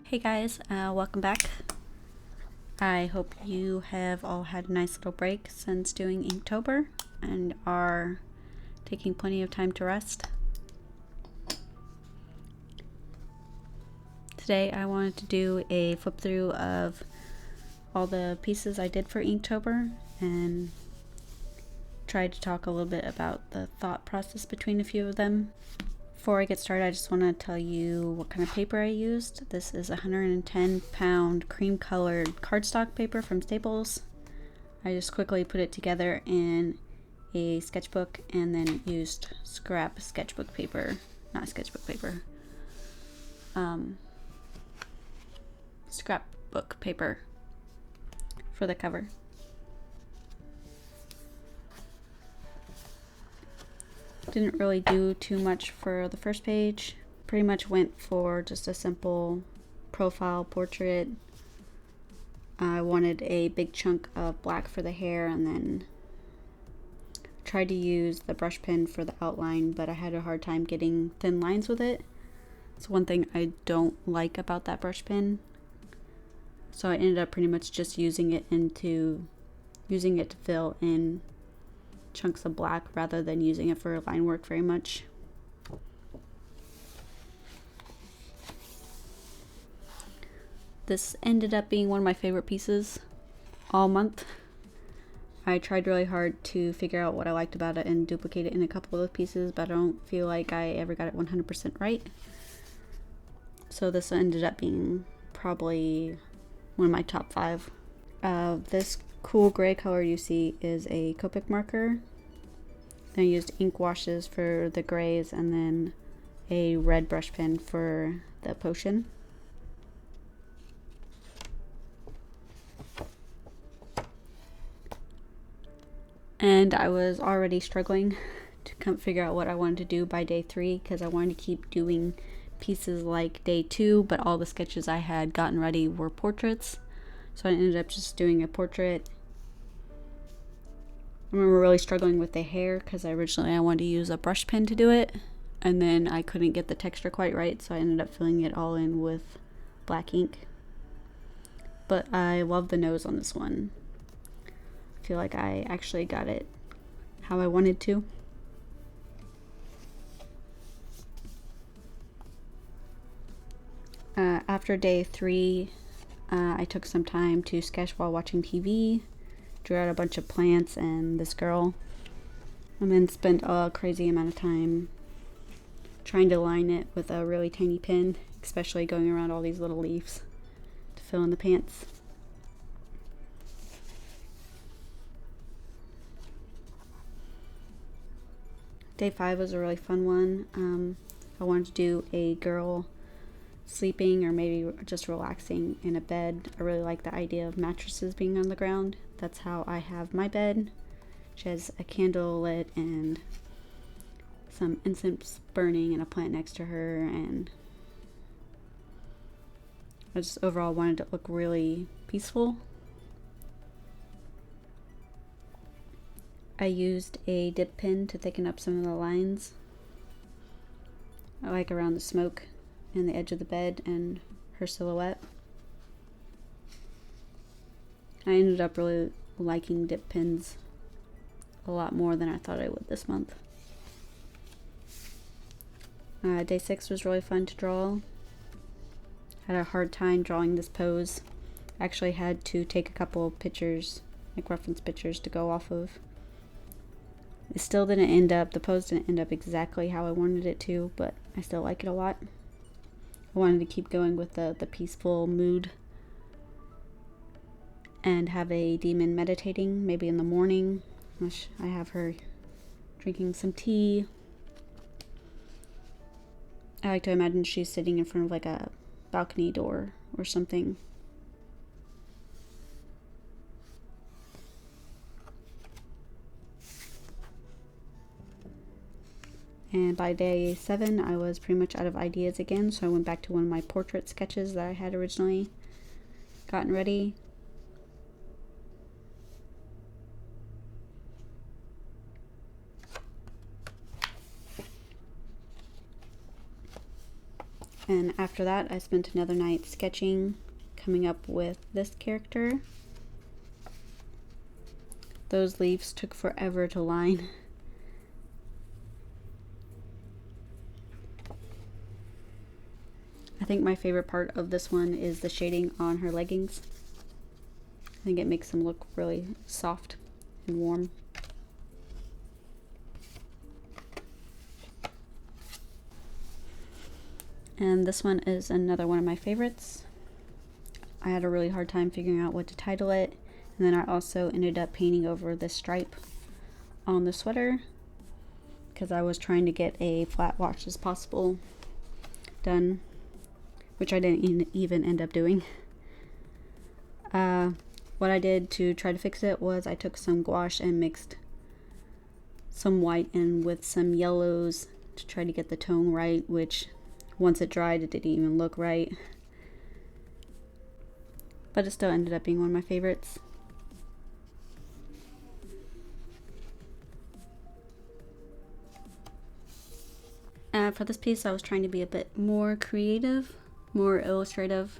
Hey guys, welcome back. I hope you have all had a nice little break since doing Inktober and are taking plenty of time to rest. Today I wanted to do a flip through of all the pieces I did for Inktober and try to talk a little bit about the thought process between a few of them. Before I get started, I just want to tell you what kind of paper I used. This is 110-pound cream colored cardstock paper from Staples. I just quickly put it together in a sketchbook and then used scrapbook paper for the cover. Didn't really do too much for the first page. Pretty much went for just a simple profile portrait. I wanted a big chunk of black for the hair and then tried to use the brush pen for the outline, but I had a hard time getting thin lines with it. It's one thing I don't like about that brush pen. So I ended up pretty much just using it to fill in chunks of black rather than using it for line work very much. This ended up being one of my favorite pieces all month. I tried really hard to figure out what I liked about it and duplicate it in a couple of pieces, but I don't feel like I ever got it 100% right. So this ended up being probably one of my top 5. This cool gray color you see is a Copic marker. I used ink washes for the grays and then a red brush pen for the potion. And I was already struggling to figure out what I wanted to do by day 3 because I wanted to keep doing pieces like day 2, but all the sketches I had gotten ready were portraits. So I ended up just doing a portrait. I remember really struggling with the hair because originally I wanted to use a brush pen to do it, and then I couldn't get the texture quite right, so I ended up filling it all in with black ink. But I love the nose on this one. I feel like I actually got it how I wanted to. After day 3, I took some time to sketch while watching TV, drew out a bunch of plants and this girl, and then spent a crazy amount of time trying to line it with a really tiny pen, especially going around all these little leaves to fill in the pants. Day 5 was a really fun one. I wanted to do a girl sleeping or maybe just relaxing in a bed. I really like the idea of mattresses being on the ground. That's how I have my bed. She has a candle lit and some incense burning and a plant next to her, and I just overall wanted it to look really peaceful. I used a dip pen to thicken up some of the lines, I like around the smoke and the edge of the bed and her silhouette. I ended up really liking dip pens a lot more than I thought I would this month. Day 6 was really fun to draw. Had a hard time drawing this pose. Actually had to take a couple of pictures, like reference pictures, to go off of. It still didn't end up, the pose didn't end up exactly how I wanted it to, but I still like it a lot. I wanted to keep going with the peaceful mood and have a demon meditating, maybe in the morning. I have her drinking some tea. I like to imagine she's sitting in front of like a balcony door or something. And by day 7, I was pretty much out of ideas again, so I went back to one of my portrait sketches that I had originally gotten ready. And after that, I spent another night sketching, coming up with this character. Those leaves took forever to line. I think my favorite part of this one is the shading on her leggings. I think it makes them look really soft and warm. And this one is another one of my favorites. I had a really hard time figuring out what to title it, and then I also ended up painting over this stripe on the sweater because I was trying to get a flat wash as possible done, which I didn't even end up doing. What I did to try to fix it was I took some gouache and mixed some white in with some yellows to try to get the tone right, which once it dried it didn't even look right. But it still ended up being one of my favorites. For this piece I was trying to be a bit more creative, more illustrative.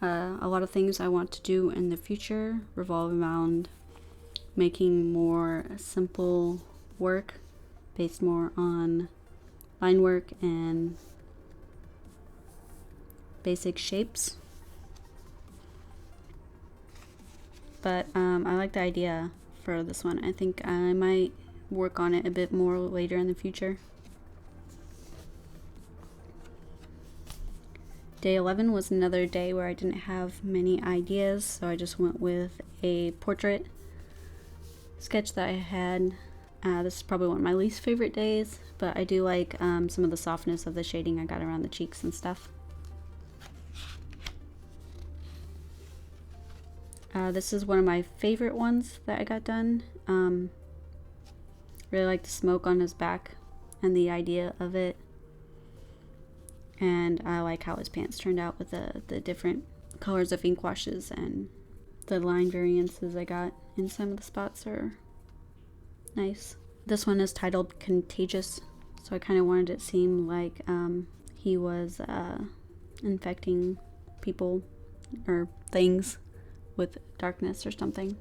A lot of things I want to do in the future revolve around making more simple work based more on line work and basic shapes. But I like the idea for this one. I think I might work on it a bit more later in the future. Day 11 was another day where I didn't have many ideas, so I just went with a portrait sketch that I had. This is probably one of my least favorite days, but I do like some of the softness of the shading I got around the cheeks and stuff. This is one of my favorite ones that I got done. Really like the smoke on his back and the idea of it. And I like how his pants turned out with the different colors of ink washes, and the line variances I got in some of the spots are nice. This one is titled Contagious, so I kind of wanted it to seem like he was infecting people or things with darkness or something.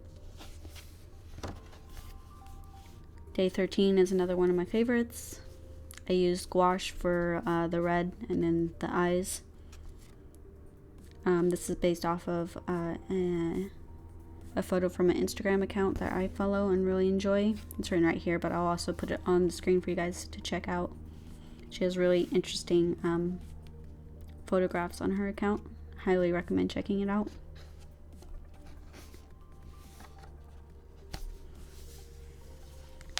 Day 13 is another one of my favorites. I used gouache for the red and then the eyes. This is based off of a photo from an Instagram account that I follow and really enjoy. It's written right here, but I'll also put it on the screen for you guys to check out. She has really interesting photographs on her account. Highly recommend checking it out.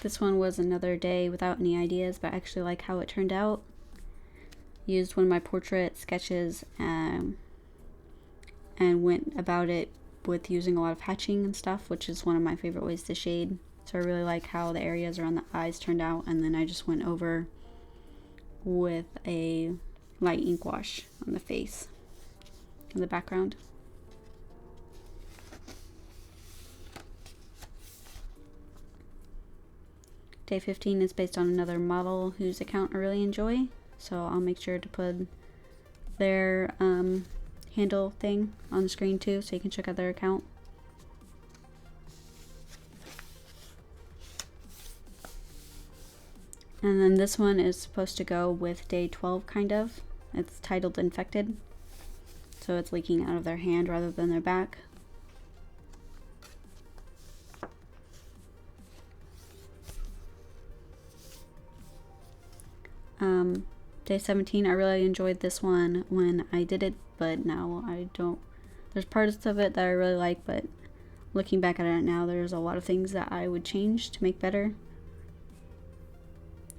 This one was another day without any ideas, but I actually like how it turned out. Used one of my portrait sketches and went about it with using a lot of hatching and stuff, which is one of my favorite ways to shade. So I really like how the areas around the eyes turned out, and then I just went over with a light ink wash on the face and the background. Day 15 is based on another model whose account I really enjoy, so I'll make sure to put their handle thing on the screen too, so you can check out their account. And then this one is supposed to go with day 12, kind of. It's titled Infected, so it's leaking out of their hand rather than their back. Day 17, I really enjoyed this one when I did it, but now I don't. There's parts of it that I really like, but looking back at it now, there's a lot of things that I would change to make better.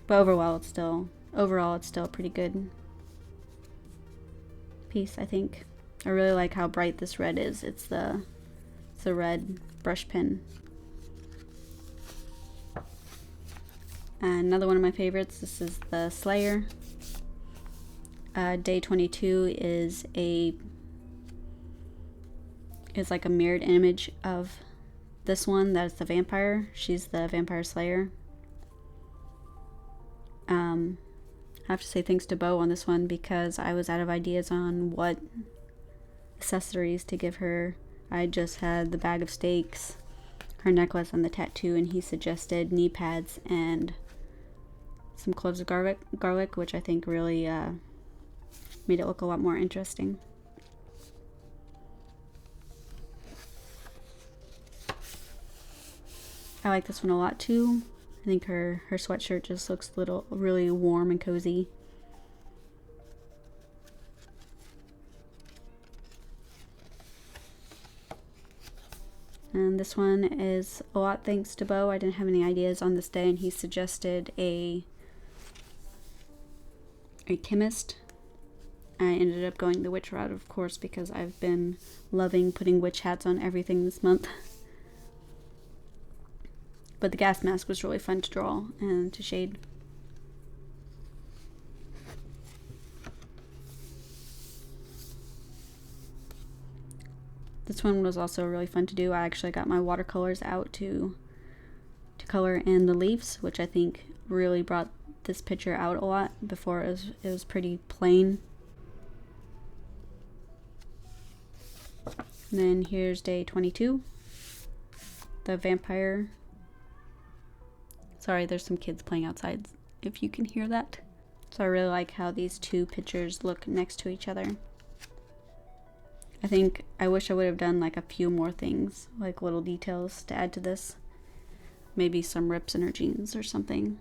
But overall, it's still a pretty good piece, I think. I really like how bright this red is. It's the red brush pen. And another one of my favorites, this is the Slayer. Day 22 is like a mirrored image of this one. That's the vampire. She's the vampire slayer. I have to say thanks to Bo on this one because I was out of ideas on what accessories to give her. I just had the bag of steaks, her necklace, and the tattoo, and he suggested knee pads and some cloves of garlic, which I think really made it look a lot more interesting. I like this one a lot too. I think her sweatshirt just looks really warm and cozy. And this one is a lot thanks to Bo. I didn't have any ideas on this day, and he suggested a chemist. I ended up going the witch route, of course, because I've been loving putting witch hats on everything this month. But the gas mask was really fun to draw and to shade. This one was also really fun to do. I actually got my watercolors out to color in the leaves, which I think really brought this picture out a lot. Before it was pretty plain. And then here's day 22. The vampire. Sorry, there's some kids playing outside if you can hear that. So I really like how these two pictures look next to each other. I wish I would have done like a few more things, like little details to add to this. Maybe some rips in her jeans or something.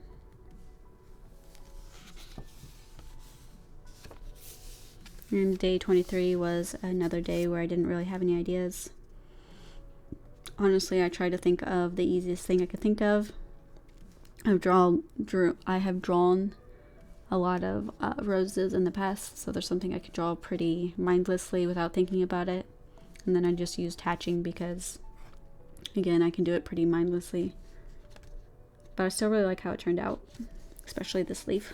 And day 23 was another day where I didn't really have any ideas. Honestly, I tried to think of the easiest thing I could think of. I have drawn a lot of roses in the past, so there's something I could draw pretty mindlessly without thinking about it. And then I just used hatching because, again, I can do it pretty mindlessly. But I still really like how it turned out, especially this leaf.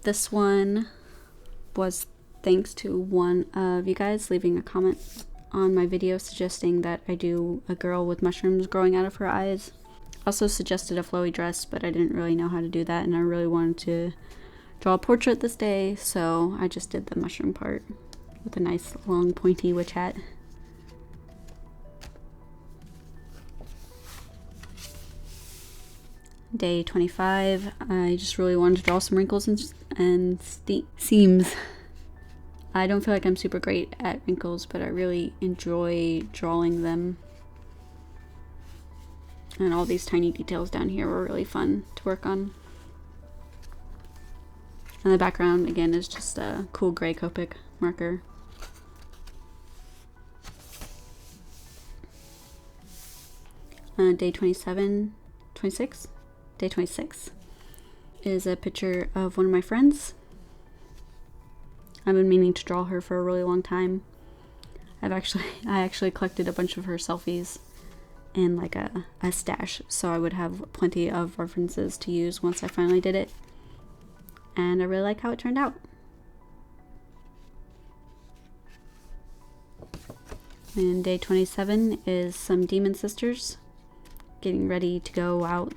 This one was thanks to one of you guys leaving a comment on my video suggesting that I do a girl with mushrooms growing out of her eyes. Also suggested a flowy dress, but I didn't really know how to do that, and I really wanted to draw a portrait this day, so I just did the mushroom part with a nice long pointy witch hat. Day 25, I just really wanted to draw some wrinkles and seams. I don't feel like I'm super great at wrinkles, but I really enjoy drawing them. And all these tiny details down here were really fun to work on. And the background, again, is just a cool gray Copic marker. Day 26 is a picture of one of my friends. I've been meaning to draw her for a really long time. I actually collected a bunch of her selfies in like a stash, so I would have plenty of references to use once I finally did it. And I really like how it turned out. And day 27 is some demon sisters getting ready to go out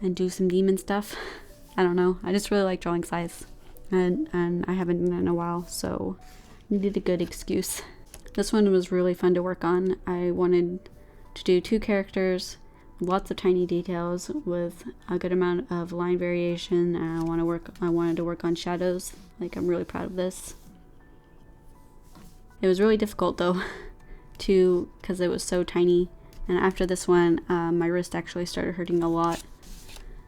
and do some demon stuff. I don't know, I just really like drawing size. And I haven't done it in a while, so needed a good excuse. This one was really fun to work on. I wanted to do two characters with lots of tiny details with a good amount of line variation, and I wanted to work on shadows. Like, I'm really proud of this. It was really difficult though because it was so tiny, and after this one my wrist actually started hurting a lot.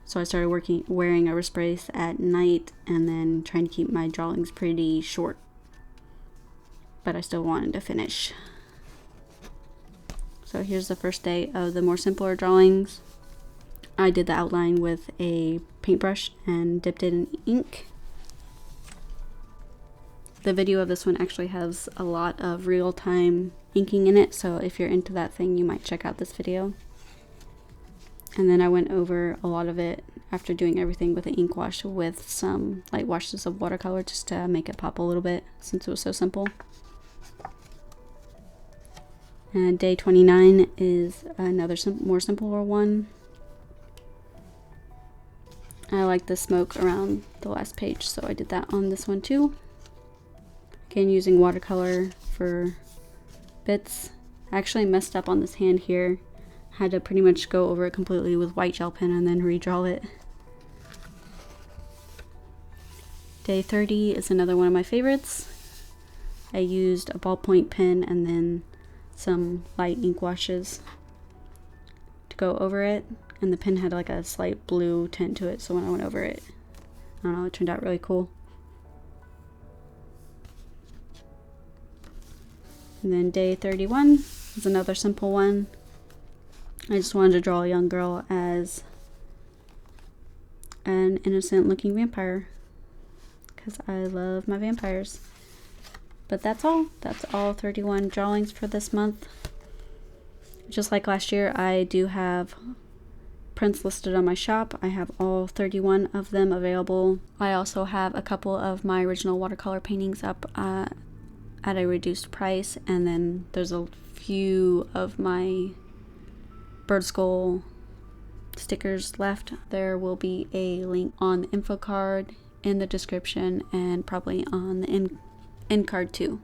So I started wearing a wrist brace at night and then trying to keep my drawings pretty short. But I still wanted to finish. So here's the first day of the more simpler drawings. I did the outline with a paintbrush and dipped it in ink. The video of this one actually has a lot of real-time inking in it, so if you're into that thing, you might check out this video. And then I went over a lot of it after doing everything with an ink wash with some light washes of watercolor just to make it pop a little bit since it was so simple. And day 29 is another more simpler one. I like the smoke around the last page, so I did that on this one too. Again, using watercolor for bits. I actually messed up on this hand here. Had to pretty much go over it completely with white gel pen and then redraw it. Day 30 is another one of my favorites. I used a ballpoint pen and then some light ink washes to go over it, and the pen had like a slight blue tint to it, so when I went over it, I don't know, it turned out really cool. And then day 31 is another simple one. I just wanted to draw a young girl as an innocent looking vampire because I love my vampires. But that's all 31 drawings for this month. Just like last year, I do have prints listed on my shop. I have all 31 of them available. I also have a couple of my original watercolor paintings up at a reduced price, and then there's a few of my bird skull stickers left. There will be a link on the info card, in the description, and probably on the end card too.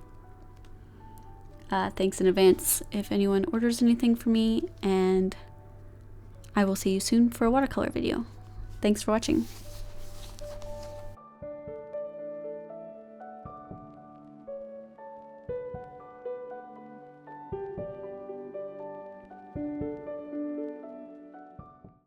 Thanks in advance if anyone orders anything from me, and I will see you soon for a watercolor video. Thanks for watching.